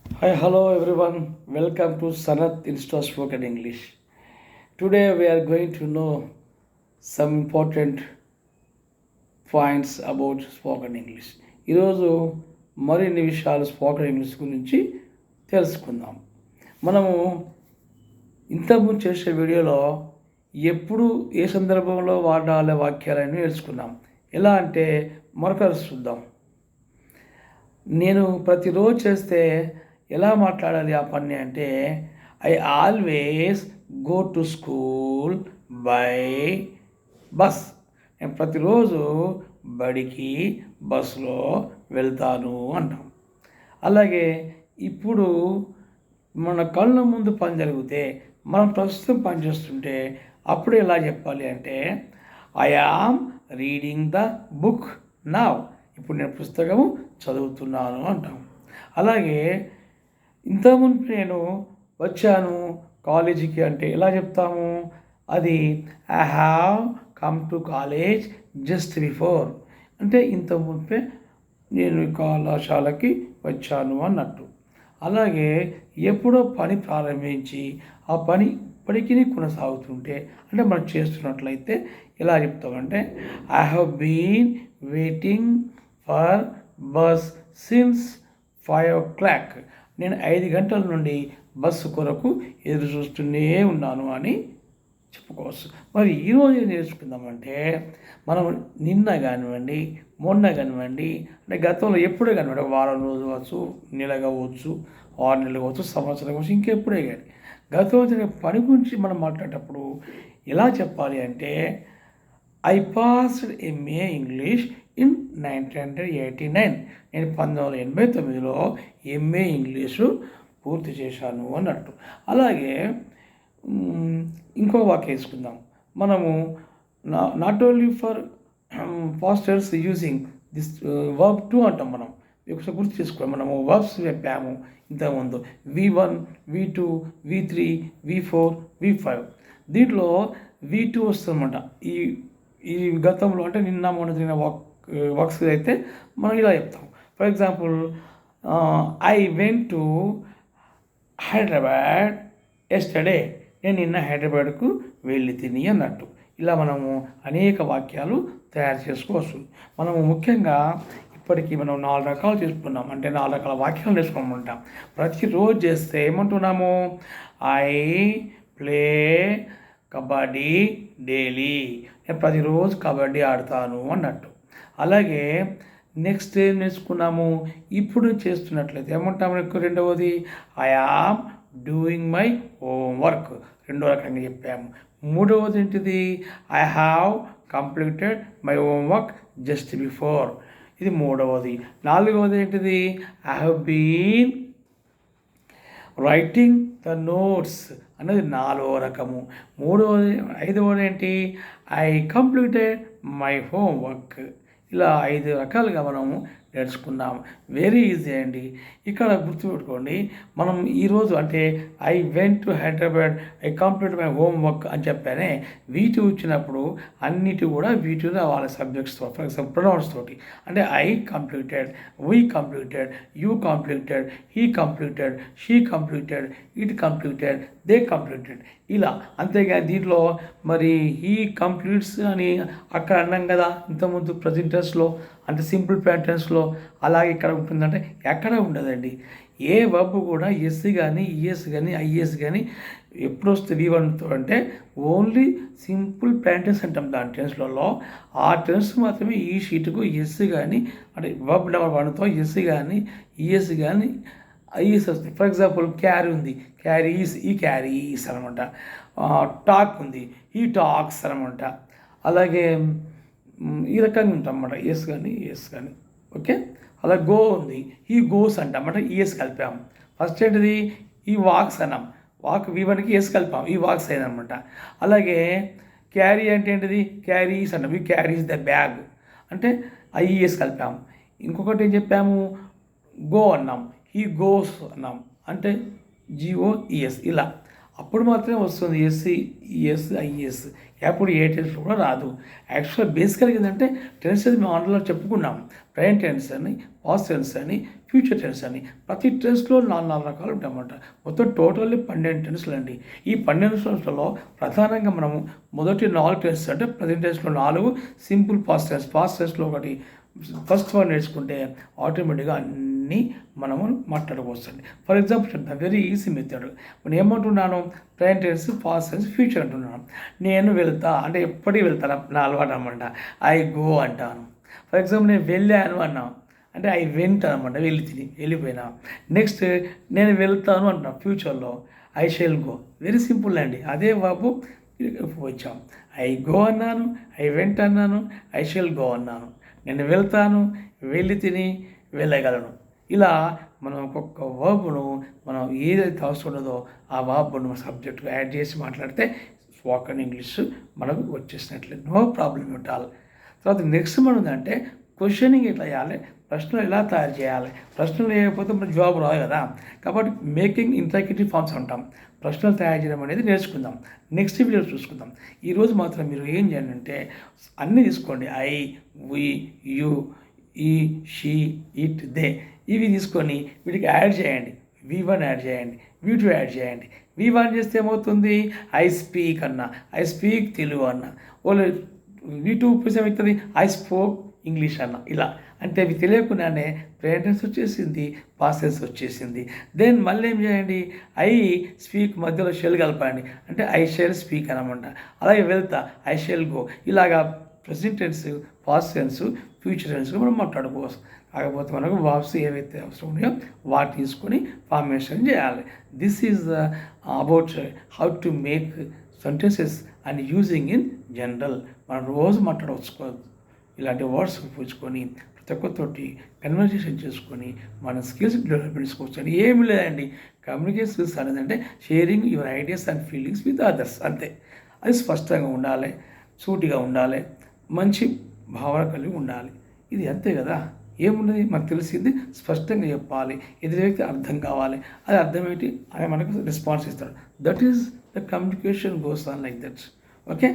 Hi, hello everyone. Welcome to Sanat Insta Spoken English. Today we are going to know some important points about spoken English. ఈరోజు మరిన్ని విషయాలు spoken English గురించి తెలుసుకుందాం. మనము ఇంతకుముందు చేసే వీడియోలో ఎప్పుడు ఏ సందర్భంలో వాడాలే వాక్యాలని నేర్చుకున్నాం. ఎలా అంటే మరొకరు చూద్దాం. నేను ప్రతిరోజు చేస్తే ఎలా మాట్లాడాలి ఆ పని అంటే, I always go to school by bus. నేను ప్రతిరోజు బడికి బస్సులో వెళ్తాను అంటాం. అలాగే ఇప్పుడు మన కళ్ళ ముందు పని జరిగితే మనం ప్రస్తుతం పని చేస్తుంటే అప్పుడు ఎలా చెప్పాలి అంటే, I am reading the book now. ఇప్పుడు నేను పుస్తకము చదువుతున్నాను అంటాం. అలాగే ఇంతకుముందు నేను వచ్చాను కాలేజీకి అంటే ఎలా చెప్తాము, అది I have come to college just before. అంటే ఇంతకుముందే నేను కళాశాలకి వచ్చాను అన్నట్టు. అలాగే ఎప్పుడో పని ప్రారంభించి ఆ పని ఇప్పటికీ కొనసాగుతుంటే అంటే మనం చేస్తున్నట్లయితే ఎలా చెప్తామంటే, I have been waiting for bus since 5 o'clock. నేను 5 గంటల నుండి బస్సు కొరకు ఎదురు చూస్తూనే ఉన్నాను అని చెప్పుకోవచ్చు. మరి ఈరోజు ఏం నేర్చుకుందామంటే, మనం నిన్న కానివ్వండి, మొన్న కానివ్వండి, అంటే గతంలో ఎప్పుడే కానివ్వండి, ఒక వారం రోజులు కావచ్చు, నెల కావచ్చు, 6 నెలలు కావచ్చు, సంవత్సరం కావచ్చు, ఇంకెప్పుడే కానీ గతంలో పని గురించి మనం మాట్లాడేటప్పుడు ఎలా చెప్పాలి అంటే, I passed MA English in 1989. నేను 1989లో ఎంఏ ఇంగ్లీషు పూర్తి చేశాను అన్నట్టు. అలాగే ఇంకో వాక్యం వేసుకుందాం. మనము not only for pastors using this verb to అంటాం. మనం ఒకసారి గుర్తు చేసుకోవాలి. మనము వర్బ్స్ చెప్పాము ఇంతకుముందు, V1, V2, V3, V4, V5. దీంట్లో V2 వస్తుందన్నమాట. ఈ గతంలో అంటే నిన్న మొన్న జరిగిన వర్క్స్ అయితే మనం ఇలా చెప్తాం. For example, I went to Hyderabad yesterday. నేను నిన్న హైదరాబాద్కు వెళ్ళి తిని అన్నట్టు. ఇలా మనము అనేక వాక్యాలు తయారు చేసుకోవచ్చు. మనము ముఖ్యంగా ఇప్పటికీ మనం 4 రకాలు చేసుకున్నాం. అంటే 4 రకాల వాక్యాలు నేర్చుకోమంటాం. ప్రతిరోజు చేస్తే ఏమంటున్నాము, ఐ ప్లే కబడ్డీ డైలీ. నేను ప్రతిరోజు కబడ్డీ ఆడతాను అన్నట్టు. అలాగే నెక్స్ట్ ఏం నేర్చుకున్నాము, ఇప్పుడు చేస్తున్నట్లయితే ఏమంటాము, రెండవది I am doing my homework. రెండో రకంగా చెప్పాము. మూడవది ఏంటిది, I have completed my homework just before. ఇది మూడవది. నాలుగవది ఏంటిది, I have been writing the notes అనేది 4వ రకము. ఐదవది ఏంటి, ఐ కంప్లీటెడ్ మై హోంవర్క్. ఇలా 5 రకాలుగా మనము నేర్చుకున్నాం. వెరీ ఈజీ అండి. ఇక్కడ గుర్తుపెట్టుకోండి, మనం ఈరోజు అంటే I went to Hyderabad, I complete my homework అని చెప్పానే, వీటి వచ్చినప్పుడు అన్నిటి కూడా వీటి వాళ్ళ సబ్జెక్ట్స్తో, ఫర్ ఎగ్జాంపుల్ ప్రొనౌన్స్ తోటి. అంటే I completed, we completed, you completed, he completed, she completed, it completed, they completed. ఇలా. అంతేగాని దీంట్లో మరి హీ కంప్లీట్స్ అని అక్కడ అన్నాం కదా ఇంతకుముందు ప్రజెంట్ టెన్స్లో, అంటే సింపుల్ టెన్స్లో. అలాగే ఇక్కడ ఉంటుందంటే ఎక్కడ ఉండదండి. ఏ వర్బ్ కూడా ఎస్ కానీ ఈఎస్ కానీ ఐఎస్ కానీ ఎప్పుడు వస్తుంది V1తో అంటే ఓన్లీ సింపుల్ టెన్స్ అంటాం దాని టెన్స్లలో. ఆ టెన్స్ మాత్రమే ఈ షీట్కు ఎస్ కానీ, అంటే వర్బ్ నెంబర్ 1తో ఎస్ కానీ ఈఎస్ కానీ ఐఎస్ వస్తుంది. ఫర్ ఎగ్జాంపుల్ క్యారీ ఉంది, క్యారీస్, ఈ క్యారీస్ అనమాట. టాక్ ఉంది, ఈ టాక్స్ అనమాట. అలాగే ఈ రకంగా ఉంటాం అన్నమాట, ఎస్ కానీ ఓకే. అలా గో ఉంది, ఈ గోస్ అంటాం అన్నమాట, ఈఎస్ కలిపాము. ఫస్ట్ ఏంటిది, ఈ వాక్స్ అన్నాం, వాక్ V1కి ఎస్ కలిపాం, ఈ వాక్స్ అయిందనమాట. అలాగే క్యారీ అంటే ఏంటిది, క్యారీస్ అంటాం, ఈ క్యారీస్ ద బ్యాగ్ అంటే ఐఈఎస్ కలిపాము. ఇంకొకటి ఏం చెప్పాము, గో అన్నాం, ఈ గోస్ అన్నాం అంటే GOES. ఇలా అప్పుడు మాత్రమే వస్తుంది ఎస్సీ, ఈఎస్, ఐఎస్. అప్పుడు ఏ టెన్స్ కూడా రాదు. యాక్చువల్గా బేసికల్గా ఏంటంటే టెన్సెస్ మేము ఆన్లైన్లో చెప్పుకున్నాం. ప్రెజెంట్ టెన్స్ అని, పాస్ట్ టెన్స్ అని, ఫ్యూచర్ టెన్స్ అని. ప్రతి టెన్స్లో 4 రకాలు ఉంటాయన్నమాట. మొత్తం టోటల్లీ 12 టెన్స్లు అండి. ఈ 12 టెన్స్లలో ప్రధానంగా మనము మొదటి 4 టెన్స్ అంటే ప్రజెంట్ టెన్స్లో 4 సింపుల్ పాస్ట్ టెన్స్. పాస్ట్ టెన్స్లో ఒకటి ఫస్ట్ వన్ నేర్చుకుంటే ఆటోమేటిక్గా అన్నీ మనము మాట్లాడుకోవచ్చండి. ఫర్ ఎగ్జాంపుల్ చెప్తాను, వెరీ ఈజీ మెథడ్. నేను ఏమంటున్నాను, present tense, past tense, future అంటున్నాను. నేను వెళ్తా అంటే ఎప్పటికీ వెళ్తాను, నా అలవాటు అనమాట. ఐ గో అంటాను. ఫర్ ఎగ్జాంపుల్ నేను వెళ్ళాను అన్నా అంటే ఐ వెంట్ అనమాట, వెళ్ళిపోయినా. నెక్స్ట్ నేను వెళ్తాను అంటున్నాను ఫ్యూచర్లో, I shall go. Very simple అండి. అదే బాబు వచ్చాం. ఐ గో అన్నాను, ఐ వెంట్ అన్నాను, ఐ షెల్ గో అన్నాను. నేను వెళ్తాను, వెళ్ళగలను. ఇలా మనం ఒక్కొక్క వర్బ్ను మనం ఏదైతే అవసరం ఉన్నదో ఆ వర్బ్ను మన సబ్జెక్టుగా యాడ్ చేసి మాట్లాడితే స్పోకెన్ ఇంగ్లీష్ మనకు వచ్చేసినట్లే, నో ప్రాబ్లం ఎట్ ఆల్. తర్వాత నెక్స్ట్ మనం అంటే క్వశ్చనింగ్ ఎట్లా చేయాలి, ప్రశ్నలు ఎలా తయారు చేయాలి. ప్రశ్నలు లేకపోతే మనకు జవాబు రాదు కదా. కాబట్టి మేకింగ్ ఇంట్రాగేటివ్ ఫార్మ్స్ అంటాం. ప్రశ్నలు తయారు చేయడం అనేది నేర్చుకుందాం. నెక్స్ట్ వీడియో చూసుకుందాం. ఈరోజు మాత్రం మీరు ఏం చేయండి అంటే అన్నీ తీసుకోండి. ఐ, వి, యు, ఈ, షీ, ఇట్, దే ఇవి తీసుకొని వీటికి యాడ్ చేయండి. V1 యాడ్ చేయండి, V2 యాడ్ చేయండి. V1 చేస్తే ఏమవుతుంది, ఐ స్పీక్ అన్న, ఐ స్పీక్ తెలుగు అన్న. వాళ్ళు V2 ఉపయోగం అవుతుంది, ఐ స్పోక్ ఇంగ్లీష్ అన్న. ఇలా అంటే అవి తెలియకుండానే ప్రెజెంట్ టెన్స్ వచ్చేసింది, పాస్ట్ టెన్స్ వచ్చేసింది. దెన్ మళ్ళీ ఏం చేయండి, ఐ స్పీక్ మధ్యలో షెల్ కలపండి, అంటే ఐ షెల్ స్పీక్ అనమాట. అలాగే వెళ్తా, ఐ షెల్ గో. ఇలాగా present tense, past tense, future tense మనం మాట్లాడుకోవచ్చు. కాకపోతే మనకు వర్బ్స్ ఏవైతే అవసరం ఉన్నాయో వాటి తీసుకొని ఫార్మేషన్ చేయాలి. This is about how to make sentences and using in general. మనం రోజు మాట్లాడవచ్చు ఇలాంటి వర్డ్స్ ఉపయోగించుకొని ప్రతి ఒక్కరితోటి కన్వర్జేషన్ చేసుకొని మన స్కిల్స్ డెవలప్ చేసుకోవచ్చు. అని ఏమి లేదండి, కమ్యూనికేషన్ స్కిల్స్ అనేది అంటే sharing your ideas and feelings with others, అంతే. అది స్పష్టంగా ఉండాలి, సూటిగా ఉండాలి, మంచి భావన కలిగి ఉండాలి. ఇది అంతే కదా. ఏమున్నది, మనకు తెలిసింది స్పష్టంగా చెప్పాలి, ఎదుటి వ్యక్తి అర్థం కావాలి. అది అర్థమేంటి ఆయన మనకు రెస్పాన్స్ ఇస్తాడు. That is the communication goes on like that. Okay.